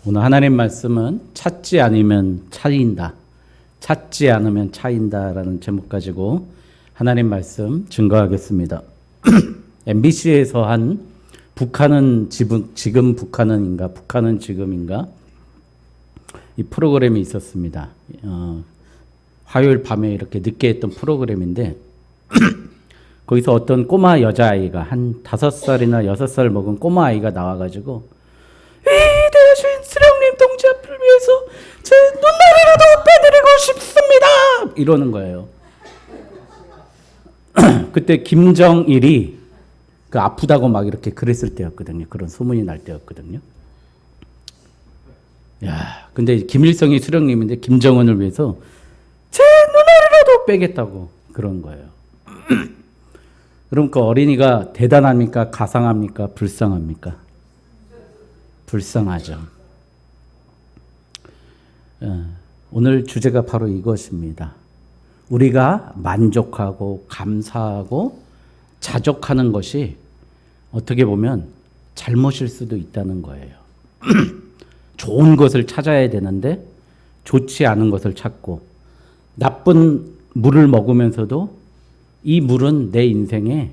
오늘 하나님 말씀은 찾지 않으면 차인다. 찾지 않으면 차인다라는 제목 가지고 하나님 말씀 증거하겠습니다. MBC에서 한 북한은 지금 북한은인가 북한은 지금인가 이 프로그램이 있었습니다. 화요일 밤에 이렇게 늦게 했던 프로그램인데 거기서 어떤 꼬마 여자아이가 한 5살이나 6살 먹은 꼬마아이가 나와가지고 위대하신 수령님 동지 앞을 위해서 제 눈알이라도 빼드리고 싶습니다 이러는 거예요. 그때 김정일이 그 아프다고 막 이렇게 그랬을 때였거든요. 그런 소문이 날 때였거든요. 야, 근데 김일성이 수령님인데 김정은을 위해서 제 눈알이라도 빼겠다고 그런 거예요. 그럼 그 어린이가 대단합니까? 가상합니까? 불쌍합니까? 불쌍하죠. 오늘 주제가 바로 이것입니다. 우리가 만족하고 감사하고 자족하는 것이 어떻게 보면 잘못일 수도 있다는 거예요. 좋은 것을 찾아야 되는데 좋지 않은 것을 찾고 나쁜 물을 먹으면서도 이 물은 내 인생에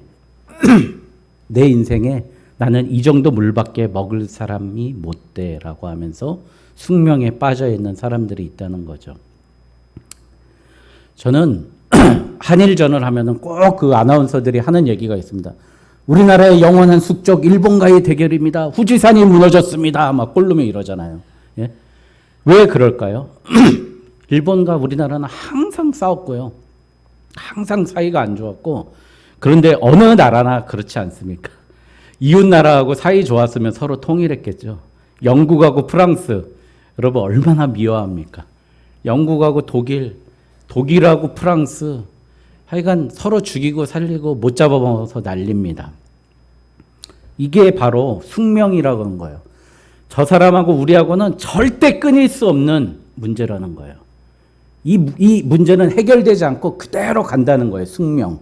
나는 이 정도 물밖에 먹을 사람이 못 돼라고 하면서 숙명에 빠져 있는 사람들이 있다는 거죠. 저는 한일전을 하면은 꼭 그 아나운서들이 하는 얘기가 있습니다. 우리나라의 영원한 숙적 일본과의 대결입니다. 후지산이 무너졌습니다. 막 꼴르면 이러잖아요. 예? 왜 그럴까요? 일본과 우리나라는 항상 싸웠고요. 항상 사이가 안 좋았고, 그런데 어느 나라나 그렇지 않습니까? 이웃 나라하고 사이 좋았으면 서로 통일했겠죠. 영국하고 프랑스, 여러분 얼마나 미워합니까? 영국하고 독일하고 프랑스, 하여간 서로 죽이고 살리고 못 잡아먹어서 난립니다. 이게 바로 숙명이라고 하는 거예요. 저 사람하고 우리하고는 절대 끊일 수 없는 문제라는 거예요. 이 문제는 해결되지 않고 그대로 간다는 거예요. 숙명.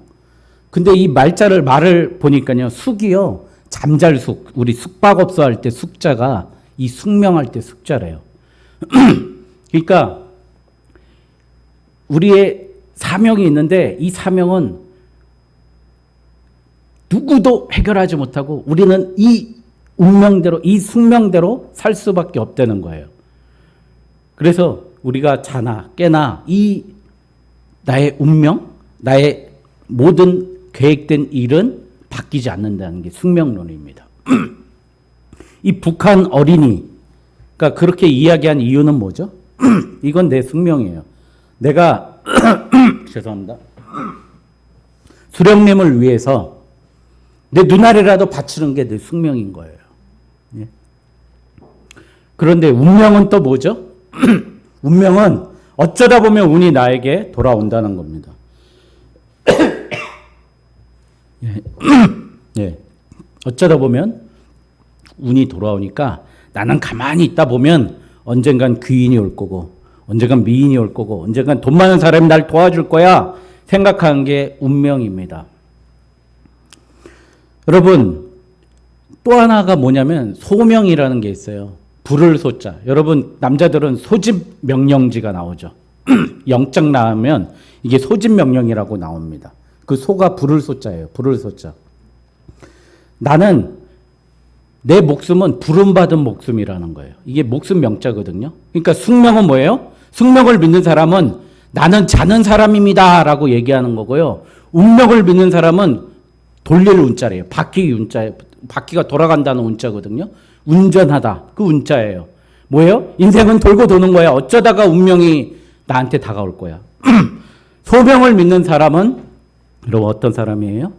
근데 이 말을 보니까요. 숙이요. 잠잘숙. 우리 숙박업소 할 때 숙자가 이 숙명할 때 숙자래요. 그러니까 우리의 사명이 있는데 이 사명은 누구도 해결하지 못하고 우리는 이 운명대로 이 숙명대로 살 수밖에 없다는 거예요. 그래서 우리가 자나 깨나 이 나의 운명, 나의 모든 계획된 일은 바뀌지 않는다는 게 숙명론입니다. 이 북한 어린이가 그렇게 이야기한 이유는 뭐죠? 이건 내 숙명이에요. 내가 죄송합니다. 수령님을 위해서 내 눈알이라도 바치는 게 내 숙명인 거예요. 예. 그런데 운명은 또 뭐죠? 운명은 어쩌다 보면 운이 나에게 돌아온다는 겁니다. 예. 예. 어쩌다 보면 운이 돌아오니까 나는 가만히 있다 보면 언젠간 귀인이 올 거고 언젠간 미인이 올 거고 언젠간 돈 많은 사람이 날 도와줄 거야 생각하는 게 운명입니다. 여러분 또 하나가 뭐냐면 소명이라는 게 있어요. 부를 소자. 여러분 남자들은 소집 명령지가 나오죠. 영장 나오면 이게 소집 명령이라고 나옵니다. 그 소가 부를 소자예요. 부를 소자. 나는 내 목숨은 부름받은 목숨이라는 거예요. 이게 목숨 명자거든요. 그러니까 숙명은 뭐예요? 숙명을 믿는 사람은 나는 자는 사람입니다 라고 얘기하는 거고요. 운명을 믿는 사람은 돌릴 운자래요. 바퀴가 돌아간다는 운자거든요. 운전하다. 그 운자예요. 뭐예요? 인생은 돌고 도는 거야. 어쩌다가 운명이 나한테 다가올 거야. 소명을 믿는 사람은 여러분 어떤 사람이에요?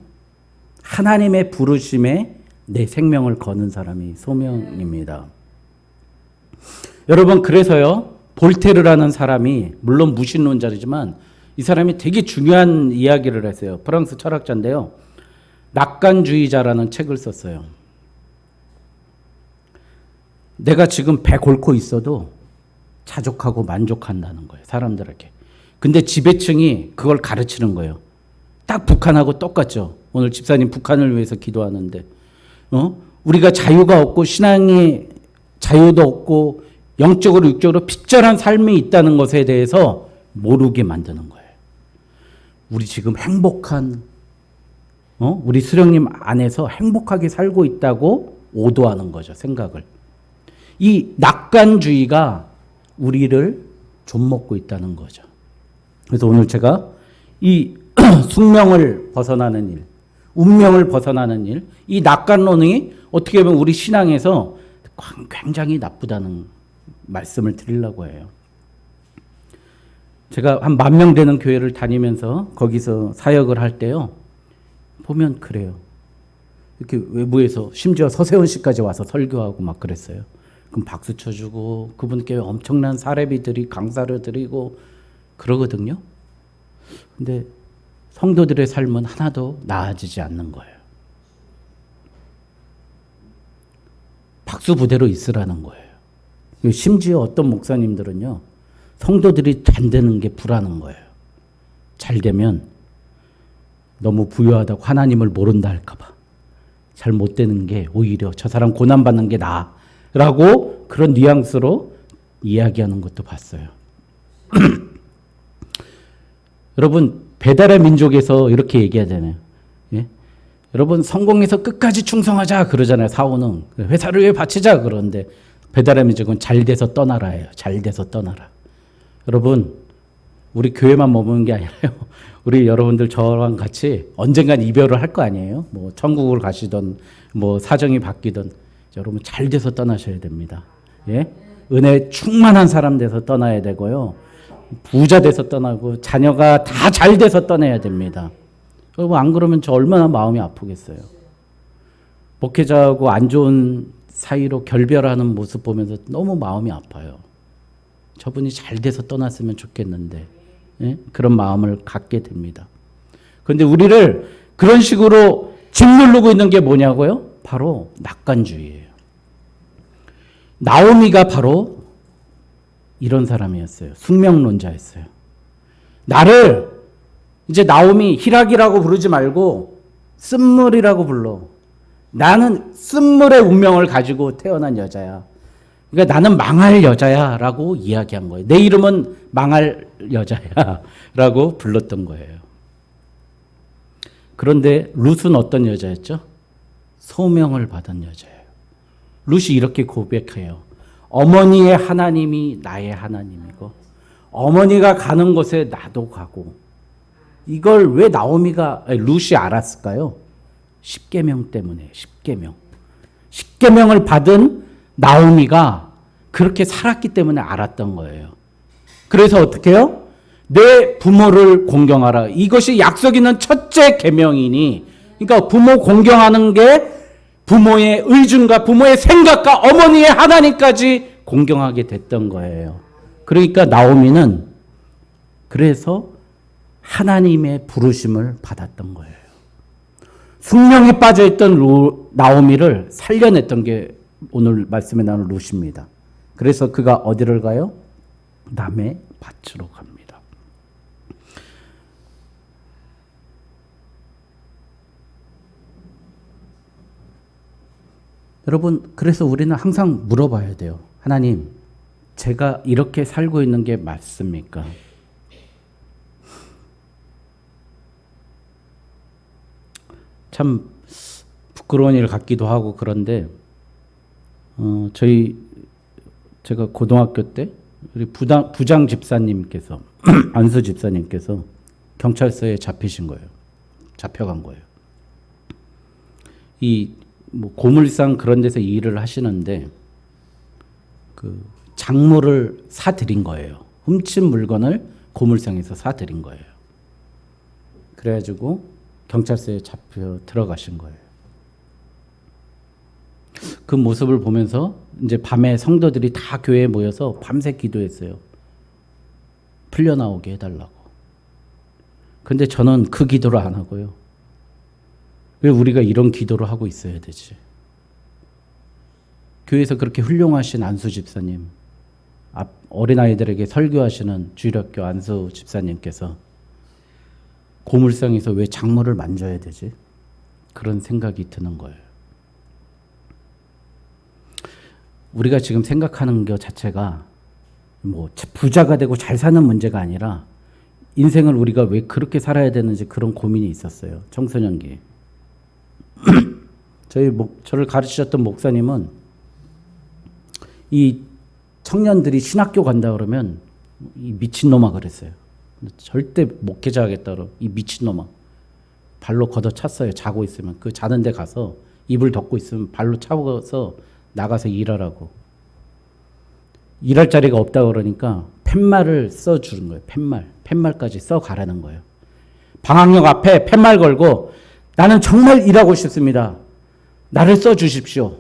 하나님의 부르심에 내 생명을 거는 사람이 소명입니다. 여러분 그래서요. 볼테르라는 사람이 물론 무신론자이지만 이 사람이 되게 중요한 이야기를 했어요. 프랑스 철학자인데요. 낙관주의자라는 책을 썼어요. 내가 지금 배 곪고 있어도 자족하고 만족한다는 거예요. 사람들에게. 근데 지배층이 그걸 가르치는 거예요. 딱 북한하고 똑같죠. 오늘 집사님 북한을 위해서 기도하는데 우리가 자유가 없고 신앙이 자유도 없고 영적으로 육적으로 핍절한 삶이 있다는 것에 대해서 모르게 만드는 거예요. 우리 지금 행복한 우리 수령님 안에서 행복하게 살고 있다고 오도하는 거죠. 생각을. 이 낙관주의가 우리를 좀먹고 있다는 거죠. 그래서 오늘 제가 이 숙명을 벗어나는 일, 운명을 벗어나는 일, 이 낙관론이 어떻게 보면 우리 신앙에서 굉장히 나쁘다는 말씀을 드리려고 해요. 제가 한 10,000명 되는 교회를 다니면서 거기서 사역을 할 때요. 보면 그래요. 이렇게 외부에서 심지어 서세원 씨까지 와서 설교하고 막 그랬어요. 그럼 박수 쳐주고 그분께 엄청난 사례비들이 강사를 드리고 그러거든요. 근데 성도들의 삶은 하나도 나아지지 않는 거예요. 박수 부대로 있으라는 거예요. 심지어 어떤 목사님들은요. 성도들이 잘 되는 게 불안한 거예요. 잘 되면 너무 부유하다고 하나님을 모른다 할까 봐. 잘 못 되는 게 오히려 저 사람 고난받는 게 나아. 라고 그런 뉘앙스로 이야기하는 것도 봤어요. 여러분 배달의 민족에서 이렇게 얘기하잖아요. 예? 여러분 성공해서 끝까지 충성하자 그러잖아요. 사원은 회사를 위해 바치자 그러는데 배달의 민족은 잘 돼서 떠나라예요. 잘 돼서 떠나라. 여러분 우리 교회만 머무는 게 아니라요. 우리 여러분들 저랑 같이 언젠간 이별을 할 거 아니에요. 뭐 천국을 가시던 뭐 사정이 바뀌던 여러분 잘 돼서 떠나셔야 됩니다. 예? 은혜 충만한 사람 돼서 떠나야 되고요. 부자 돼서 떠나고 자녀가 다 잘 돼서 떠나야 됩니다. 여러분 안 그러면 저 얼마나 마음이 아프겠어요. 목회자하고 안 좋은 사이로 결별하는 모습 보면서 너무 마음이 아파요. 저분이 잘 돼서 떠났으면 좋겠는데 예? 그런 마음을 갖게 됩니다. 그런데 우리를 그런 식으로 짓누르고 있는 게 뭐냐고요? 바로 낙관주의예요. 나오미가 바로 이런 사람이었어요. 숙명론자였어요. 나를 이제 나오미 희락이라고 부르지 말고 쓴물이라고 불러. 나는 쓴물의 운명을 가지고 태어난 여자야. 그러니까 나는 망할 여자야 라고 이야기한 거예요. 내 이름은 망할 여자야 라고 불렀던 거예요. 그런데 룻은 어떤 여자였죠? 소명을 받은 여자예요. 룻이 이렇게 고백해요. 어머니의 하나님이 나의 하나님이고 어머니가 가는 곳에 나도 가고. 이걸 왜 룻이 알았을까요? 10계명 때문에. 10계명. 10계명을 받은 나오미가 그렇게 살았기 때문에 알았던 거예요. 그래서 어떻게 해요? 내 부모를 공경하라. 이것이 약속 있는 첫째 계명이니, 그러니까 부모 공경하는 게 부모의 의중과 부모의 생각과 어머니의 하나님까지 공경하게 됐던 거예요. 그러니까 나오미는 그래서 하나님의 부르심을 받았던 거예요. 숙명에 빠져있던 나오미를 살려냈던 게 오늘 말씀에 나오는 룻입니다. 그래서 그가 어디를 가요? 남의 밭으로 갑니다. 여러분, 그래서 우리는 항상 물어봐야 돼요. 하나님, 제가 이렇게 살고 있는 게 맞습니까? 참 부끄러운 일 같기도 하고 그런데 제가 고등학교 때 우리 부장 집사님께서 안수 집사님께서 경찰서에 잡히신 거예요. 잡혀간 거예요. 이 뭐 고물상 그런 데서 일을 하시는데 그 작물을 사들인 거예요. 훔친 물건을 고물상에서 사들인 거예요. 그래가지고 경찰서에 잡혀 들어가신 거예요. 그 모습을 보면서 이제 밤에 성도들이 다 교회에 모여서 밤새 기도했어요. 풀려나오게 해달라고. 근데 저는 그 기도를 안 하고요. 왜 우리가 이런 기도를 하고 있어야 되지? 교회에서 그렇게 훌륭하신 안수 집사님, 어린아이들에게 설교하시는 주일학교 안수 집사님께서 고물상에서 왜 작물을 만져야 되지? 그런 생각이 드는 거예요. 우리가 지금 생각하는 것 자체가 뭐 부자가 되고 잘 사는 문제가 아니라 인생을 우리가 왜 그렇게 살아야 되는지 그런 고민이 있었어요. 청소년기에. 저를 가르치셨던 목사님은 이 청년들이 신학교 간다 그러면 이 미친놈아 그랬어요. 절대 목회자 하겠다 그러고 이 미친놈아. 발로 걷어찼어요. 자고 있으면. 그 자는 데 가서 이불 덮고 있으면 발로 차고서 나가서 일하라고. 일할 자리가 없다 그러니까 팻말을 써주는 거예요. 팻말까지 써가라는 거예요. 방학역 앞에 팻말 걸고 나는 정말 일하고 싶습니다. 나를 써주십시오.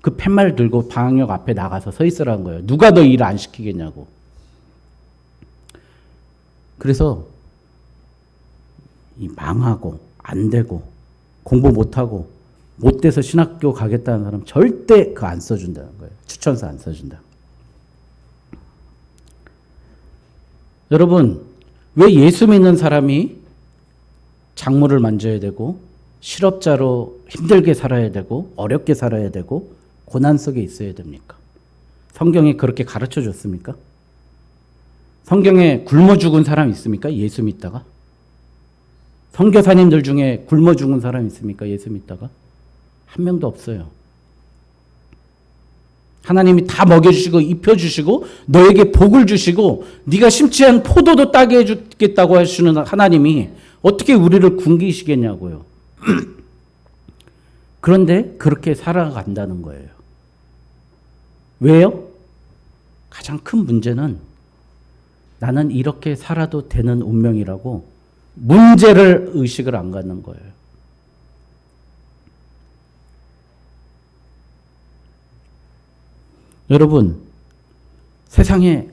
그 팻말 들고 방학역 앞에 나가서 서 있으라는 거예요. 누가 너 일 안 시키겠냐고. 그래서 이 망하고 안 되고 공부 못하고 못 돼서 신학교 가겠다는 사람 절대 그거 안 써준다는 거예요. 추천서 안 써준다. 여러분, 왜 예수 믿는 사람이 작물을 만져야 되고 실업자로 힘들게 살아야 되고 어렵게 살아야 되고 고난 속에 있어야 됩니까? 성경에 그렇게 가르쳐 줬습니까? 성경에 굶어 죽은 사람 있습니까? 예수 믿다가? 선교사님들 중에 굶어 죽은 사람 있습니까? 예수 믿다가? 한 명도 없어요. 하나님이 다 먹여주시고 입혀주시고 너에게 복을 주시고 네가 심지 않은 포도도 따게 해주겠다고 하시는 하나님이 어떻게 우리를 굶기시겠냐고요. 그런데 그렇게 살아간다는 거예요. 왜요? 가장 큰 문제는 나는 이렇게 살아도 되는 운명이라고 문제를 의식을 안 갖는 거예요. 여러분, 세상에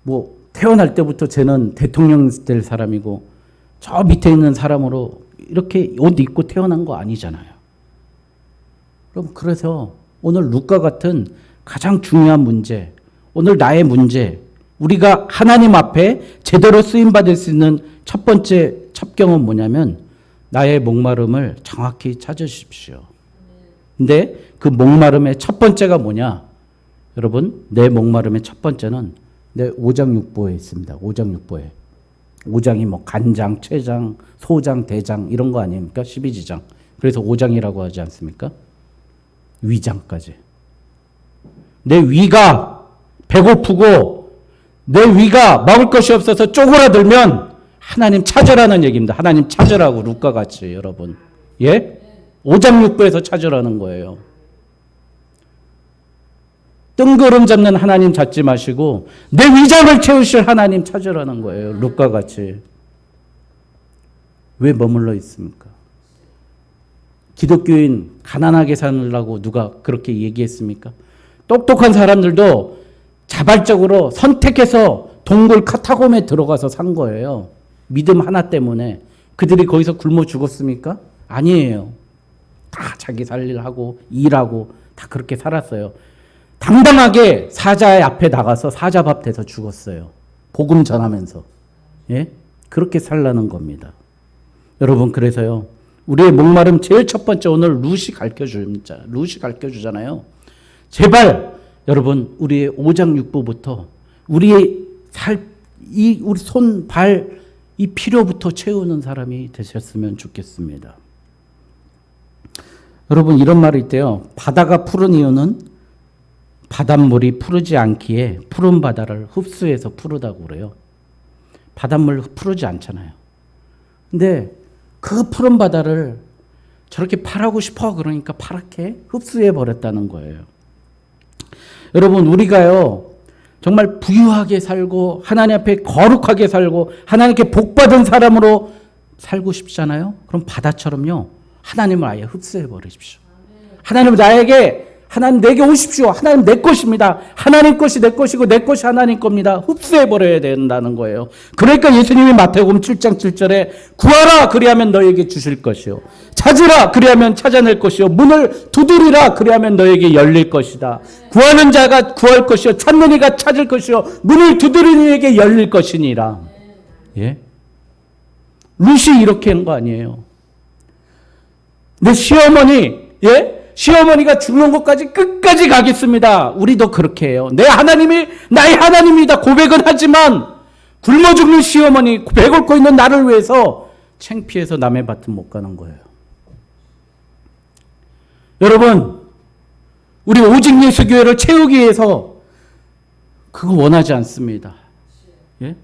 뭐 태어날 때부터 쟤는 대통령 될 사람이고 저 밑에 있는 사람으로 이렇게 옷 입고 태어난 거 아니잖아요. 그럼 그래서 오늘 루카 같은 가장 중요한 문제, 오늘 나의 문제, 우리가 하나님 앞에 제대로 쓰임받을 수 있는 첫 번째 첩경은 뭐냐면 나의 목마름을 정확히 찾으십시오. 근데 그 목마름의 첫 번째가 뭐냐? 여러분, 내 목마름의 첫 번째는 내 오장육부에 있습니다. 오장육부에. 오장이 뭐 간장, 췌장, 소장, 대장 이런 거 아닙니까? 12지장. 그래서 오장이라고 하지 않습니까? 위장까지. 내 위가 배고프고 내 위가 먹을 것이 없어서 쪼그라들면 하나님 찾으라는 얘기입니다. 하나님 찾으라고 루카 같이 여러분. 예? 오장육부에서 찾으라는 거예요. 뜬구름 잡는 하나님 찾지 마시고 내 위장을 채우실 하나님 찾으라는 거예요. 루카 같이. 왜 머물러 있습니까? 기독교인 가난하게 사느라고 누가 그렇게 얘기했습니까? 똑똑한 사람들도 자발적으로 선택해서 동굴 카타콤에 들어가서 산 거예요. 믿음 하나 때문에. 그들이 거기서 굶어 죽었습니까? 아니에요. 다 자기 살 일 하고 일하고 다 그렇게 살았어요. 당당하게 사자의 앞에 나가서 사자밥 돼서 죽었어요. 복음 전하면서. 예? 그렇게 살라는 겁니다. 여러분, 그래서요. 우리의 목마름 제일 첫 번째 오늘 루시 가르쳐주잖아요. 제발 여러분 우리의 오장육부부터 우리의 우리 손, 발, 이 필요부터 채우는 사람이 되셨으면 좋겠습니다. 여러분 이런 말이 있대요. 바다가 푸른 이유는 바닷물이 푸르지 않기에 푸른 바다를 흡수해서 푸르다고 그래요. 바닷물 푸르지 않잖아요. 근데 그 푸른 바다를 저렇게 파라고 싶어 그러니까 파랗게 흡수해 버렸다는 거예요. 여러분 우리가요 정말 부유하게 살고 하나님 앞에 거룩하게 살고 하나님께 복받은 사람으로 살고 싶잖아요. 그럼 바다처럼요 하나님을 아예 흡수해 버리십시오. 하나님 하나님 내게 오십시오. 하나님 내 것입니다. 하나님 것이 내 것이고 내 것이 하나님 겁니다. 흡수해 버려야 된다는 거예요. 그러니까 예수님이 마태복음 7장 7절에 구하라 그리하면 너에게 주실 것이요 찾으라 그리하면 찾아낼 것이요 문을 두드리라 그리하면 너에게 열릴 것이다. 구하는 자가 구할 것이요 찾는 이가 찾을 것이요 문을 두드리는 이에게 열릴 것이니라. 예? 루시 이렇게 한 거 아니에요. 내 시어머니 예? 시어머니가 죽는 것까지 끝까지 가겠습니다. 우리도 그렇게 해요. 내 하나님이 나의 하나님이다 고백은 하지만 굶어 죽는 시어머니, 배 곪고 있는 나를 위해서 창피해서 남의 밭은 못 가는 거예요. 여러분, 우리 오직 예수 교회를 채우기 위해서 그거 원하지 않습니다. 예?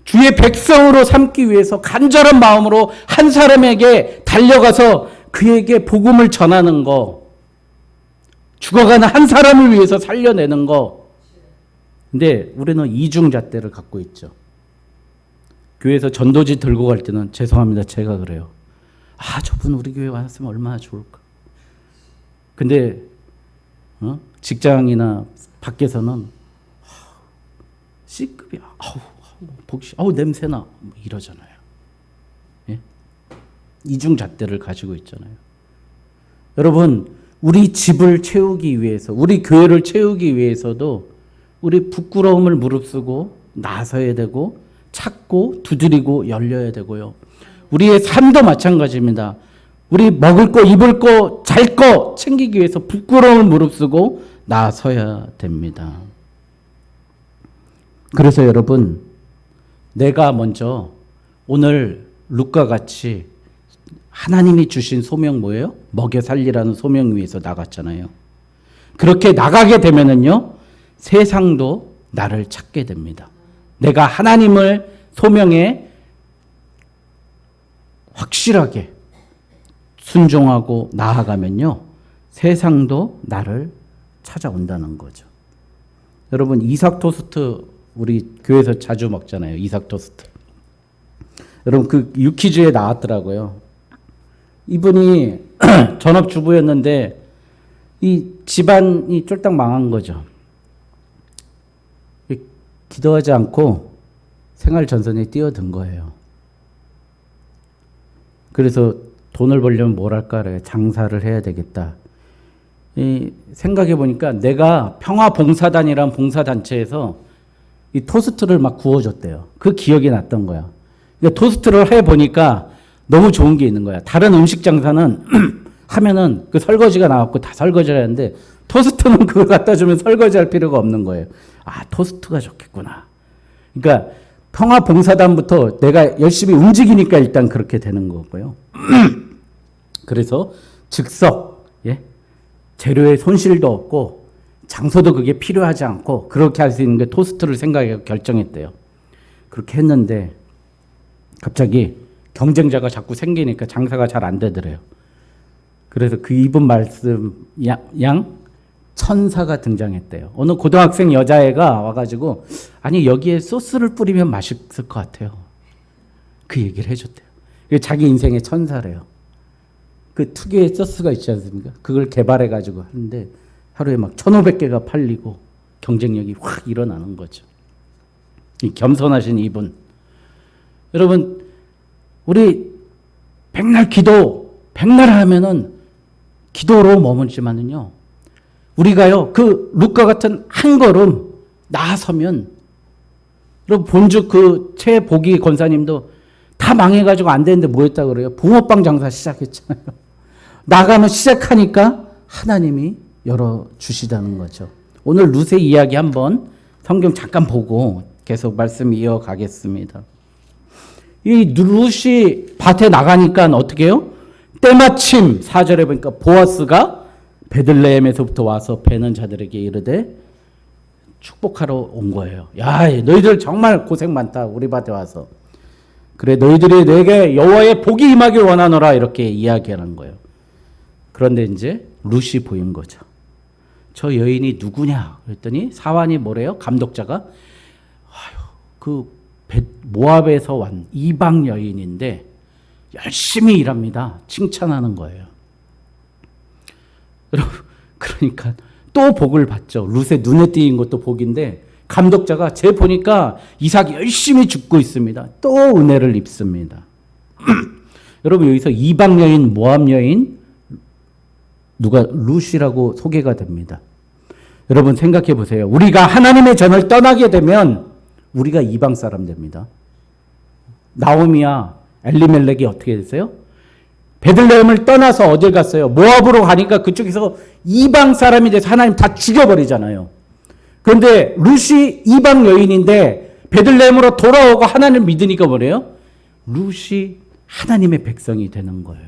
주의 백성으로 삼기 위해서 간절한 마음으로 한 사람에게 달려가서 그에게 복음을 전하는 거, 죽어가는 한 사람을 위해서 살려내는 거. 근데 우리는 이중잣대를 갖고 있죠. 교회에서 전도지 들고 갈 때는 죄송합니다. 제가 그래요. 아, 저분 우리 교회 왔으면 얼마나 좋을까. 근데 직장이나 밖에서는 C급이야. 아우 냄새나 이러잖아요. 예? 이중잣대를 가지고 있잖아요. 여러분, 우리 집을 채우기 위해서, 우리 교회를 채우기 위해서도 우리 부끄러움을 무릅쓰고 나서야 되고 찾고 두드리고 열려야 되고요. 우리의 삶도 마찬가지입니다. 우리 먹을 거, 입을 거, 잘 거 챙기기 위해서 부끄러움을 무릅쓰고 나서야 됩니다. 그래서 여러분, 내가 먼저 오늘 룻과 같이 하나님이 주신 소명 뭐예요? 먹여 살리라는 소명 위에서 나갔잖아요. 그렇게 나가게 되면은요, 세상도 나를 찾게 됩니다. 내가 하나님을 소명에 확실하게 순종하고 나아가면요, 세상도 나를 찾아온다는 거죠. 여러분, 이삭 토스트 우리 교회에서 자주 먹잖아요. 이삭 토스트. 여러분, 그 유퀴즈에 나왔더라고요. 이분이 전업주부였는데 이 집안이 쫄딱 망한 거죠. 기도하지 않고 생활 전선에 뛰어든 거예요. 그래서 돈을 벌려면 뭘 할까? 장사를 해야 되겠다. 생각해 보니까 내가 평화봉사단이란 봉사단체에서 이 토스트를 막 구워줬대요. 그 기억이 났던 거야. 그러니까 토스트를 해보니까 너무 좋은 게 있는 거야. 다른 음식 장사는 하면은 그 설거지가 나왔고 다 설거지를 하는데 토스트는 그걸 갖다 주면 설거지 할 필요가 없는 거예요. 아, 토스트가 좋겠구나. 그러니까 평화봉사단부터 내가 열심히 움직이니까 일단 그렇게 되는 거고요. 그래서 즉석, 예? 재료의 손실도 없고 장소도 그게 필요하지 않고 그렇게 할 수 있는 게 토스트를 생각해 결정했대요. 그렇게 했는데 갑자기 경쟁자가 자꾸 생기니까 장사가 잘 안 되더래요. 그래서 그 이분 말씀 양 천사가 등장했대요. 어느 고등학생 여자애가 와가지고 아니 여기에 소스를 뿌리면 맛있을 것 같아요. 그 얘기를 해줬대요. 자기 인생의 천사래요. 그 특유의 소스가 있지 않습니까? 그걸 개발해가지고 하는데 하루에 막 1,500개가 팔리고 경쟁력이 확 일어나는 거죠. 이 겸손하신 이분. 여러분, 우리 백날 기도, 백날 하면은 기도로 머물지만은요, 우리가요, 그 룻과 같은 한 걸음 나서면, 여러분, 본주 그 최보기 권사님도 다 망해가지고 안 되는데 뭐 했다 그래요? 붕어빵 장사 시작했잖아요. 나가면 시작하니까 하나님이 열어주시다는 거죠. 오늘 룻의 이야기 한번 성경 잠깐 보고 계속 말씀 이어가겠습니다. 이 룻이 밭에 나가니까 어떻게 해요? 때마침 4절에 보니까 보아스가 베들레헴에서부터 와서 베는 자들에게 이르되 축복하러 온 거예요. 야, 너희들 정말 고생 많다. 우리 밭에 와서. 그래, 너희들이 내게 여호와의 복이 임하길 원하노라 이렇게 이야기하는 거예요. 그런데 이제 룻이 보인 거죠. 저 여인이 누구냐? 그랬더니 사환이 뭐래요? 감독자가 그 모압에서 온 이방 여인인데 열심히 일합니다. 칭찬하는 거예요. 여러분, 그러니까 또 복을 받죠. 룻의 눈에 띄인 것도 복인데 감독자가 쟤 보니까 이삭이 열심히 죽고 있습니다. 또 은혜를 입습니다. 여러분, 여기서 이방 여인, 모압 여인, 누가 룻이라고 소개가 됩니다. 여러분 생각해 보세요. 우리가 하나님의 전을 떠나게 되면 우리가 이방 사람 됩니다. 나오미야 엘리멜렉이 어떻게 됐어요? 베들레헴을 떠나서 어딜 갔어요? 모압으로 가니까 그쪽에서 이방 사람이 돼서 하나님 다 죽여버리잖아요. 그런데 룻이 이방 여인인데 베들레헴으로 돌아오고 하나님을 믿으니까 뭐래요? 룻이 하나님의 백성이 되는 거예요.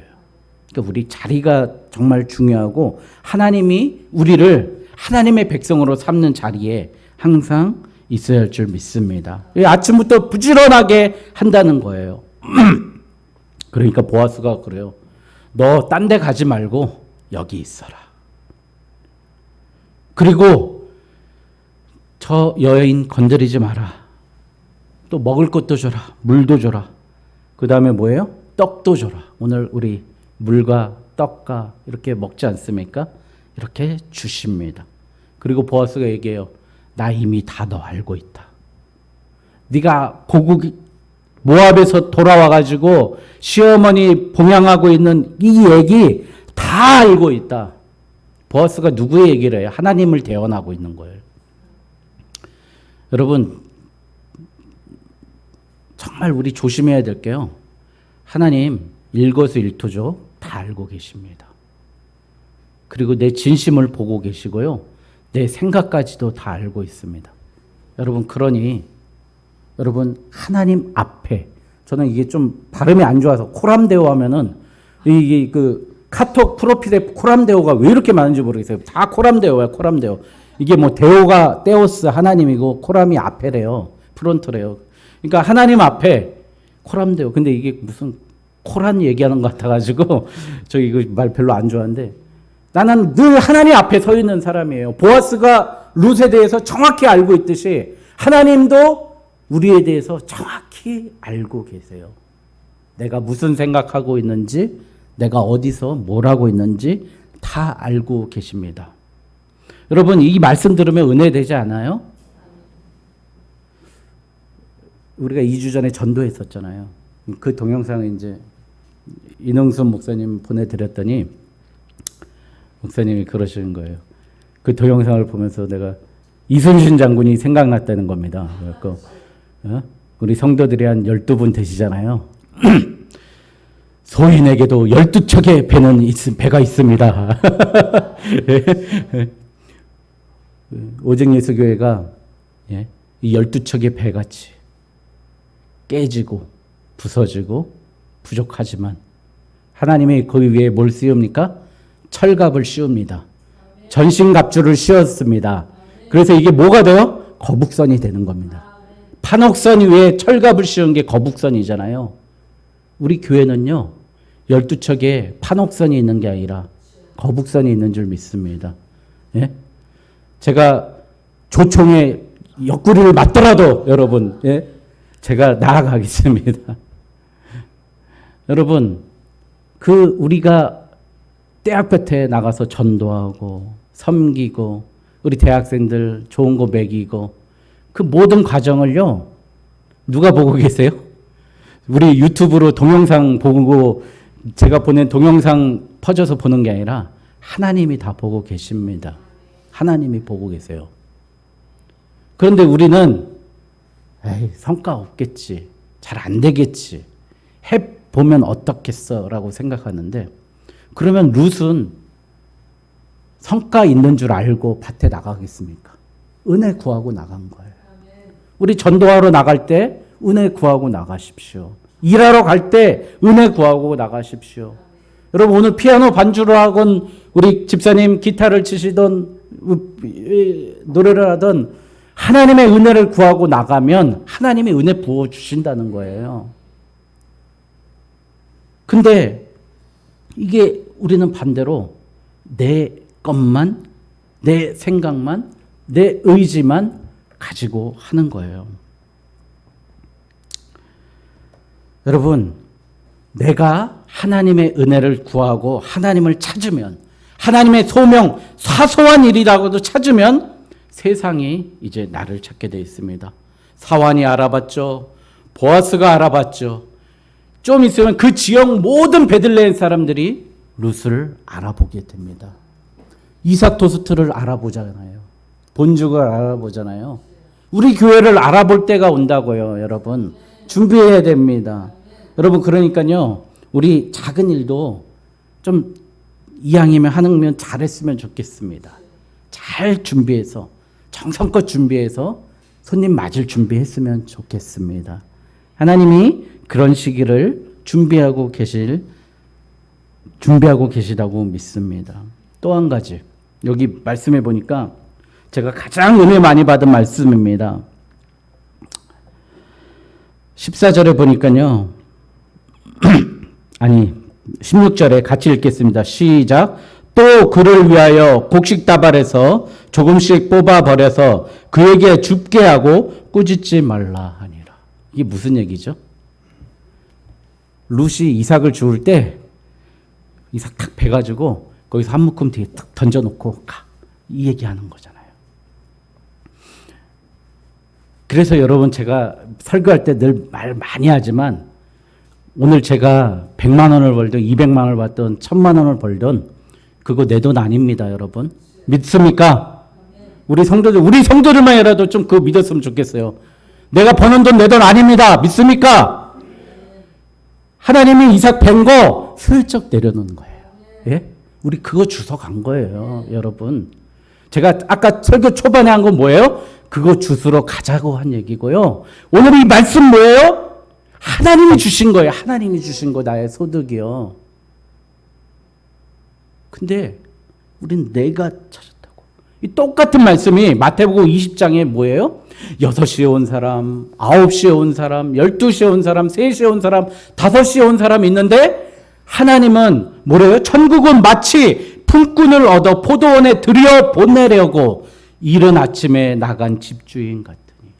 그러니까 우리 자리가 정말 중요하고 하나님이 우리를 하나님의 백성으로 삼는 자리에 항상 있어야 할 줄 믿습니다. 아침부터 부지런하게 한다는 거예요. 그러니까 보아스가 그래요. 너 딴 데 가지 말고 여기 있어라. 그리고 저 여인 건드리지 마라. 또 먹을 것도 줘라. 물도 줘라. 그 다음에 뭐예요? 떡도 줘라. 오늘 우리 물과 떡과 이렇게 먹지 않습니까? 이렇게 주십니다. 그리고 보아스가 얘기해요. 나 이미 다 너 알고 있다. 네가 고국 모압에서 돌아와가지고 시어머니 봉양하고 있는 이 얘기 다 알고 있다. 보아스가 누구의 얘기를 해요? 하나님을 대언하고 있는 거예요. 여러분 정말 우리 조심해야 될 게요. 하나님 일거수일투족 다 알고 계십니다. 그리고 내 진심을 보고 계시고요. 내 생각까지도 다 알고 있습니다. 여러분 그러니 여러분 하나님 앞에 저는 이게 좀 발음이 안 좋아서 코람데오 하면은 이게 그 카톡 프로필에 코람데오가 왜 이렇게 많은지 모르겠어요. 다 코람데오야 코람데오. 이게 뭐 데오가 데오스 하나님이고 코람이 앞에래요. 프론트래요. 그러니까 하나님 앞에 코람데오. 근데 이게 무슨 코란 얘기하는 것 같아가지고 저 이거 말 별로 안 좋아하는데 나는 늘 하나님 앞에 서 있는 사람이에요. 보아스가 룻에 대해서 정확히 알고 있듯이 하나님도 우리에 대해서 정확히 알고 계세요. 내가 무슨 생각하고 있는지, 내가 어디서 뭘 하고 있는지 다 알고 계십니다. 여러분 이 말씀 들으면 은혜되지 않아요? 우리가 2주 전에 전도했었잖아요. 그 동영상을 이제 이능순 목사님 보내드렸더니 목사님이 그러시는 거예요. 그 동영상을 보면서 내가 이순신 장군이 생각났다는 겁니다. 그래서 우리 성도들이 한 12분 되시잖아요. 소인에게도 12척의 배가 있습니다. 오직 예수교회가 이 12척의 배같이 깨지고 부서지고 부족하지만 하나님이 그 위에 뭘 씌웁니까? 철갑을 씌웁니다. 전신갑주를 씌웠습니다. 그래서 이게 뭐가 돼요? 거북선이 되는 겁니다. 판옥선 위에 철갑을 씌운 게 거북선이잖아요. 우리 교회는요 12척의 판옥선이 있는 게 아니라 거북선이 있는 줄 믿습니다. 예? 제가 조총에 옆구리를 맞더라도 여러분 제가 나아가겠습니다. 여러분 우리가 떼학볕에 나가서 전도하고 섬기고 우리 대학생들 좋은 거 먹이고 그 모든 과정을요 누가 보고 계세요? 우리 유튜브로 동영상 보고 제가 보낸 동영상 퍼져서 보는 게 아니라 하나님이 다 보고 계십니다. 하나님이 보고 계세요. 그런데 우리는 에이, 성과 없겠지. 잘 안 되겠지. 해보면 어떻겠어 라고 생각하는데 그러면 룻은 성과 있는 줄 알고 밭에 나가겠습니까? 은혜 구하고 나간 거예요. 우리 전도하러 나갈 때 은혜 구하고 나가십시오. 일하러 갈 때 은혜 구하고 나가십시오. 여러분 오늘 피아노 반주를 하건 우리 집사님 기타를 치시던 노래를 하던 하나님의 은혜를 구하고 나가면 하나님의 은혜 부어주신다는 거예요. 근데 이게 우리는 반대로 내 것만, 내 생각만, 내 의지만 가지고 하는 거예요. 여러분, 내가 하나님의 은혜를 구하고 하나님을 찾으면 하나님의 소명, 사소한 일이라고도 찾으면 세상이 이제 나를 찾게 되어 있습니다. 사환이 알아봤죠. 보아스가 알아봤죠. 좀 있으면 그 지역 모든 베들레헴 사람들이 룻을 알아보게 됩니다. 이삭 토스트를 알아보잖아요. 본죽을 알아보잖아요. 우리 교회를 알아볼 때가 온다고요, 여러분. 준비해야 됩니다. 여러분, 그러니까요, 우리 작은 일도 좀 이왕이면 하는 잘했으면 좋겠습니다. 잘 준비해서 정성껏 준비해서 손님 맞을 준비했으면 좋겠습니다. 하나님이 그런 시기를 준비하고 계시다고 믿습니다. 또 한 가지 여기 말씀해 보니까 제가 가장 은혜 많이 받은 말씀입니다. 14절에 보니까요. 아니 16절에 같이 읽겠습니다. 시작. 또 그를 위하여 곡식다발에서 조금씩 뽑아버려서 그에게 줍게 하고 꾸짖지 말라 하니라. 이게 무슨 얘기죠? 룻이 이삭을 주울 때 이삭 탁 베가지고 거기서 한 묶음 뒤에 탁 던져놓고 가. 이 얘기하는 거잖아요. 그래서 여러분 제가 설교할 때 늘 말 많이 하지만 오늘 제가 100만 원을 벌든 200만 원을 받든 1000만 원을 벌든 그거 내 돈 아닙니다, 여러분. 믿습니까? 우리 성도들만이라도 좀 그거 믿었으면 좋겠어요. 내가 버는 돈 내 돈 아닙니다. 믿습니까? 하나님이 이삭 벤 거 슬쩍 내려놓은 거예요. 예? 우리 그거 주워 간 거예요, 여러분. 제가 아까 설교 초반에 한 건 뭐예요? 그거 주스러 가자고 한 얘기고요. 오늘 이 말씀 뭐예요? 하나님이 주신 거예요. 하나님이 주신 거 나의 소득이요. 근데 우린 내가 찾았다고. 이 똑같은 말씀이 마태복음 20장에 뭐예요? 6시에 온 사람, 9시에 온 사람, 12시에 온 사람, 3시에 온 사람, 5시에 온 사람이 있는데 하나님은 뭐래요? 천국은 마치 품꾼을 얻어 포도원에 들여 보내려고 이른 아침에 나간 집주인 같으니.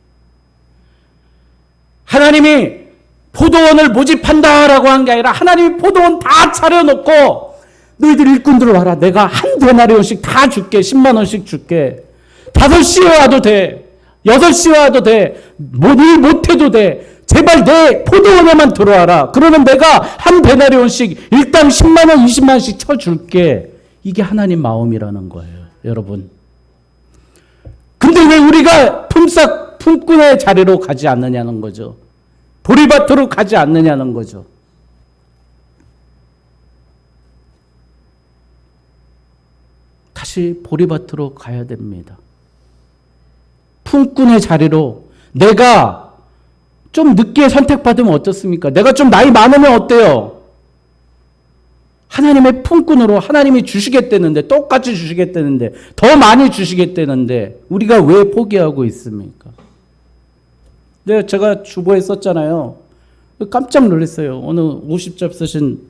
하나님이 포도원을 모집한다라고 한 게 아니라 하나님이 포도원 다 차려놓고 너희들 일꾼들 와라. 내가 한 데나리온씩 다 줄게. 10만 원씩 줄게. 5시에 와도 돼. 6시에 와도 돼. 일 못해도 돼. 제발 내 포도원에만 들어와라. 그러면 내가 한 데나리온씩 일당 10만 원, 20만 원씩 쳐줄게. 이게 하나님 마음이라는 거예요, 여러분. 근데 왜 우리가 품꾼의 자리로 가지 않느냐는 거죠. 보리밭으로 가지 않느냐는 거죠. 다시 보리밭으로 가야 됩니다. 품꾼의 자리로 내가 좀 늦게 선택받으면 어떻습니까? 내가 좀 나이 많으면 어때요? 하나님의 품꾼으로 하나님이 주시겠다는데, 똑같이 주시겠다는데, 더 많이 주시겠다는데 우리가 왜 포기하고 있습니까? 네, 제가 주보에 썼잖아요. 깜짝 놀랐어요. 어느 50접 쓰신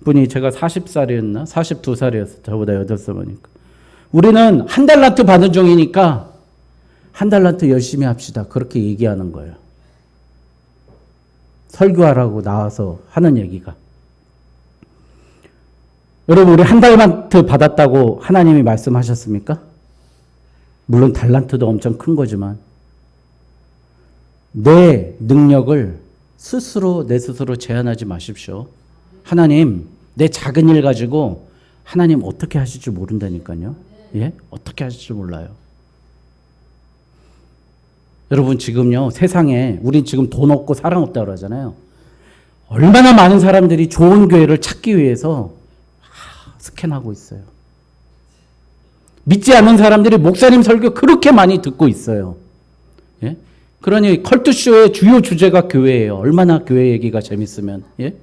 분이 제가 40살이었나? 42살이었어요. 저보다 8살 많으니까. 우리는 한 달란트 받은 종이니까 한 달란트 열심히 합시다. 그렇게 얘기하는 거예요. 설교하라고 나와서 하는 얘기가. 여러분, 우리 한 달란트 받았다고 하나님이 말씀하셨습니까? 물론 달란트도 엄청 큰 거지만 내 능력을 내 스스로 제한하지 마십시오. 하나님, 내 작은 일 가지고 하나님 어떻게 하실 줄 모른다니까요. 예? 어떻게 하실 줄 몰라요. 여러분, 지금요, 세상에 우린 지금 돈 없고 사랑 없다고 그러잖아요. 얼마나 많은 사람들이 좋은 교회를 찾기 위해서 스캔하고 있어요. 믿지 않는 사람들이 목사님 설교 그렇게 많이 듣고 있어요. 예? 그러니 컬투쇼의 주요 주제가 교회예요. 얼마나 교회 얘기가 재밌으면. 예?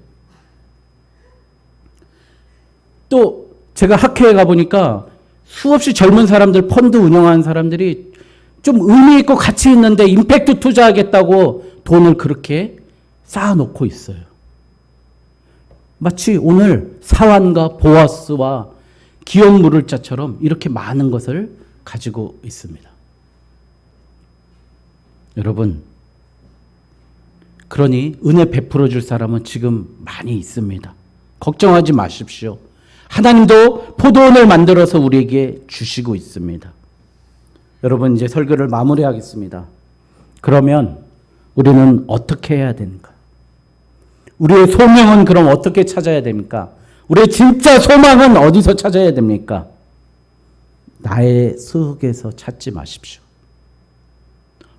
또 제가 학회에 가보니까 수없이 젊은 사람들, 펀드 운영하는 사람들이 좀 의미 있고 가치 있는데 임팩트 투자하겠다고 돈을 그렇게 쌓아놓고 있어요. 마치 오늘 사완과 보아스와 기업 물을 자처럼 이렇게 많은 것을 가지고 있습니다. 여러분, 그러니 은혜 베풀어 줄 사람은 지금 많이 있습니다. 걱정하지 마십시오. 하나님도 포도원을 만들어서 우리에게 주시고 있습니다. 여러분, 이제 설교를 마무리하겠습니다. 그러면 우리는 어떻게 해야 되는가? 우리의 소명은 그럼 어떻게 찾아야 됩니까? 우리의 진짜 소망은 어디서 찾아야 됩니까? 나의 속에서 찾지 마십시오.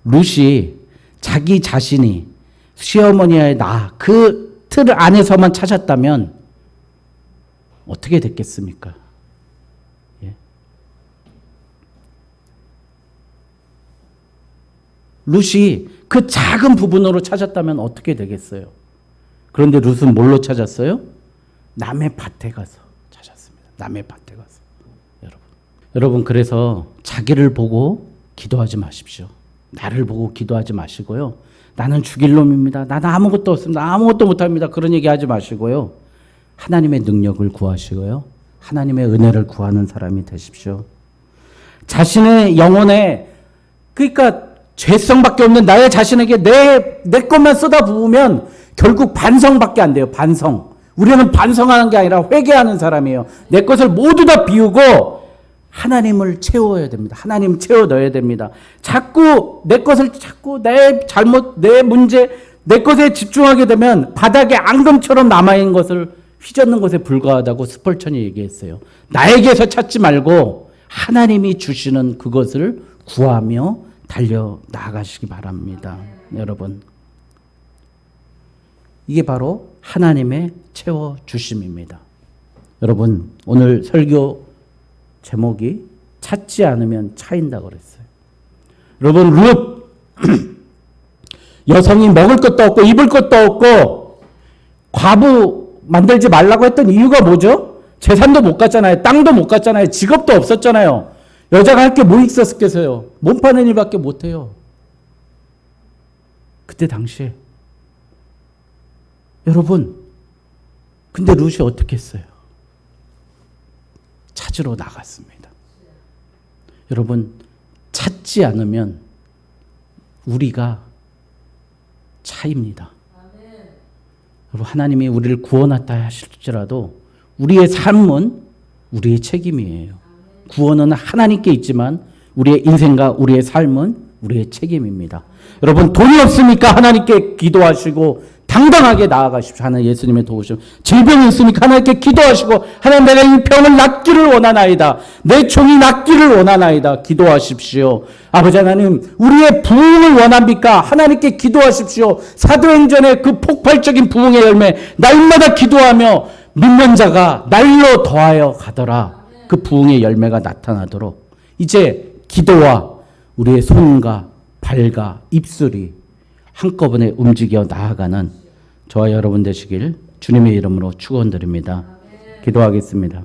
룻이 자기 자신이 시어머니의 그 틀 안에서만 찾았다면 어떻게 됐겠습니까? 예. 룻이 그 작은 부분으로 찾았다면 어떻게 되겠어요? 그런데 룻은 뭘로 찾았어요? 남의 밭에 가서 찾았습니다. 남의 밭에 가서. 여러분 그래서 자기를 보고 기도하지 마십시오. 나를 보고 기도하지 마시고요. 나는 죽일 놈입니다. 나는 아무것도 없습니다. 아무것도 못합니다. 그런 얘기 하지 마시고요. 하나님의 능력을 구하시고요. 하나님의 은혜를 구하는 사람이 되십시오. 자신의 영혼에 그러니까 죄성밖에 없는 나의 자신에게 내 것만 쏟아부으면 결국 반성밖에 안 돼요. 반성. 우리는 반성하는 게 아니라 회개하는 사람이에요. 내 것을 모두 다 비우고 하나님을 채워야 됩니다. 하나님 채워 넣어야 됩니다. 자꾸 내 것을 자꾸 내 잘못, 내 문제, 내 것에 집중하게 되면 바닥에 앙금처럼 남아있는 것을 휘젓는 것에 불과하다고 스펄천이 얘기했어요. 나에게서 찾지 말고 하나님이 주시는 그것을 구하며 달려 나아가시기 바랍니다. 여러분. 이게 바로 하나님의 채워주심입니다. 여러분, 오늘 설교 제목이 찾지 않으면 차인다고 그랬어요. 여러분, 룻 여성이 먹을 것도 없고 입을 것도 없고 과부 만들지 말라고 했던 이유가 뭐죠? 재산도 못 갔잖아요. 땅도 못 갔잖아요. 직업도 없었잖아요. 여자가 할 게 뭐 있었겠어요? 몸 파는 일밖에 못 해요. 그때 당시에 여러분, 근데 룻이 어떻게 했어요? 찾으러 나갔습니다. 여러분, 찾지 않으면 우리가 차입니다. 여러분, 하나님이 우리를 구원했다 하실지라도 우리의 삶은 우리의 책임이에요. 구원은 하나님께 있지만 우리의 인생과 우리의 삶은 우리의 책임입니다. 여러분, 돈이 없으니까 하나님께 기도하시고 당당하게 나아가십시오. 하나님 예수님의 도우심. 질병이 있으니까 하나님께 기도하시고 하나님 내가 이 병을 낫기를 원하나이다. 내 종이 낫기를 원하나이다. 기도하십시오. 아버지 하나님, 우리의 부흥을 원합니까? 하나님께 기도하십시오. 사도행전의 그 폭발적인 부흥의 열매 날마다 기도하며 믿는 자가 날로 더하여 가더라. 그 부흥의 열매가 나타나도록 이제 기도와 우리의 손과 발과 입술이 한꺼번에 움직여 나아가는 저와 여러분 되시길 주님의 이름으로 축원드립니다. 기도하겠습니다.